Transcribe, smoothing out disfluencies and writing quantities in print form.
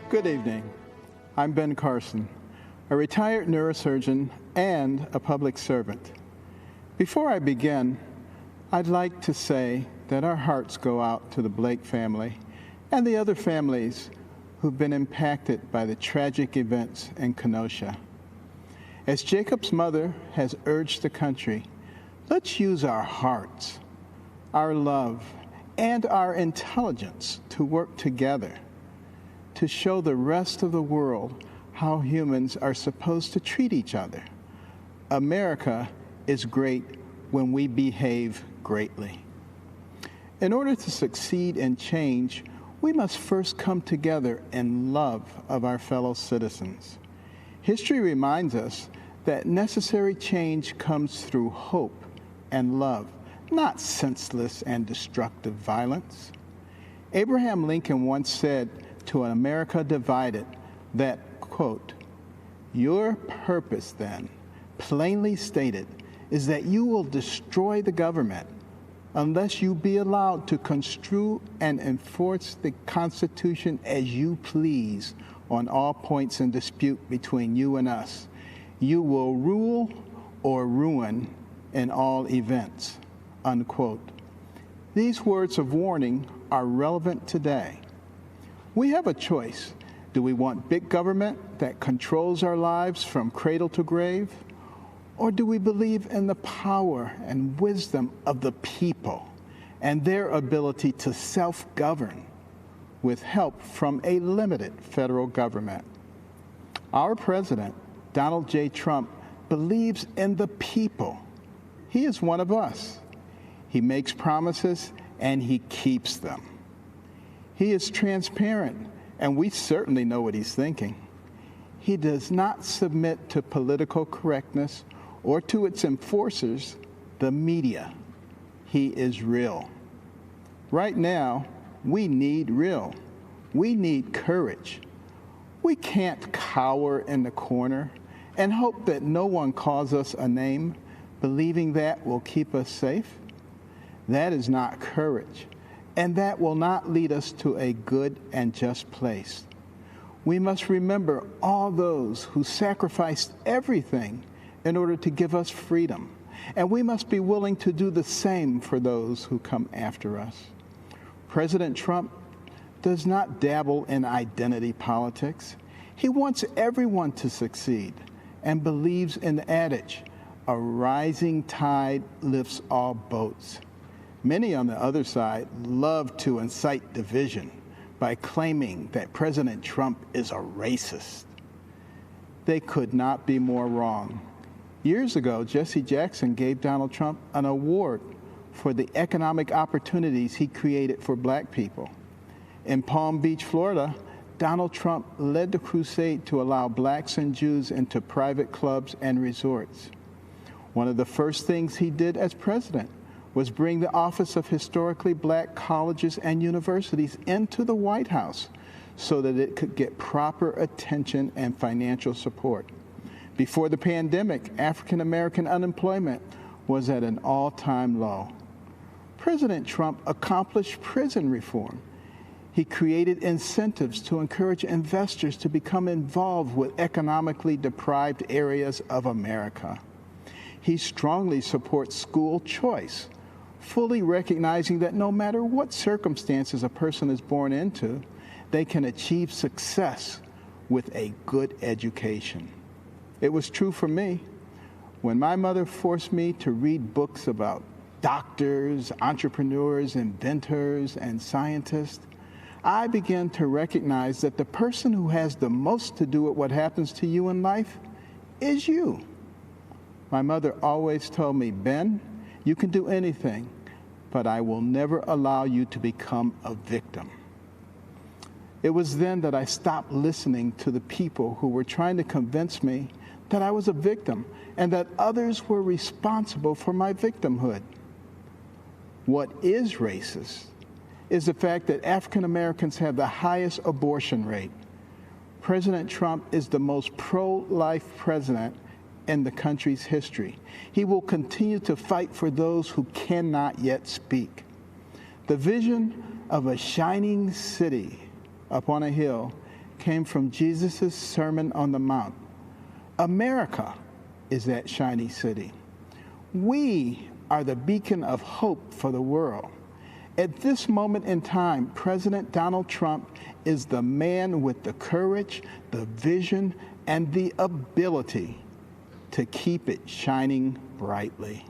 Good evening. I'm Ben Carson, a retired neurosurgeon and a public servant. Before I begin, I'd like to say that our hearts go out to the Blake family and the other families who've been impacted by the tragic events in Kenosha. As Jacob's mother has urged the country, let's use our hearts, our love, and our intelligence to work together to show the rest of the world how humans are supposed to treat each other. America is great when we behave greatly. In order to succeed in change, we must first come together in love of our fellow citizens. History reminds us that necessary change comes through hope and love, not senseless and destructive violence. Abraham Lincoln once said to an America divided that, quote, "Your purpose then, plainly stated, is that you will destroy the government unless you be allowed to construe and enforce the Constitution as you please on all points in dispute between you and us. You will rule or ruin in all events," unquote. These words of warning are relevant today. We have a choice. Do we want big government that controls our lives from cradle to grave? Or do we believe in the power and wisdom of the people and their ability to self-govern with help from a limited federal government? Our president, Donald J. Trump, believes in the people. He is one of us. He makes promises and he keeps them. He is transparent, and we certainly know what he's thinking. He does not submit to political correctness or to its enforcers, the media. He is real. Right now, we need real. We need courage. We can't cower in the corner and hope that no one calls us a name, believing that will keep us safe. That is not courage, and that will not lead us to a good and just place. We must remember all those who sacrificed everything in order to give us freedom, and we must be willing to do the same for those who come after us. President Trump does not dabble in identity politics. He wants everyone to succeed and believes in the adage, "A rising tide lifts all boats." Many on the other side love to incite division by claiming that President Trump is a racist. They could not be more wrong. Years ago, Jesse Jackson gave Donald Trump an award for the economic opportunities he created for black people. In Palm Beach, Florida, Donald Trump led the crusade to allow blacks and Jews into private clubs and resorts. One of the first things he did as president was bring the Office of Historically Black Colleges and Universities into the White House so that it could get proper attention and financial support. Before the pandemic, African American unemployment was at an all-time low. President Trump accomplished prison reform. He created incentives to encourage investors to become involved with economically deprived areas of America. He strongly supports school choice, fully recognizing that no matter what circumstances a person is born into, they can achieve success with a good education. It was true for me. When my mother forced me to read books about doctors, entrepreneurs, inventors, and scientists, I began to recognize that the person who has the most to do with what happens to you in life is you. My mother always told me, "Ben, you can do anything, but I will never allow you to become a victim." It was then that I stopped listening to the people who were trying to convince me that I was a victim and that others were responsible for my victimhood. What is racist is the fact that African Americans have the highest abortion rate. President Trump is the most pro-life president in the country's history. He will continue to fight for those who cannot yet speak. The vision of a shining city up on a hill came from Jesus' Sermon on the Mount. America is that shiny city. We are the beacon of hope for the world. At this moment in time, President Donald Trump is the man with the courage, the vision, and the ability to keep it shining brightly.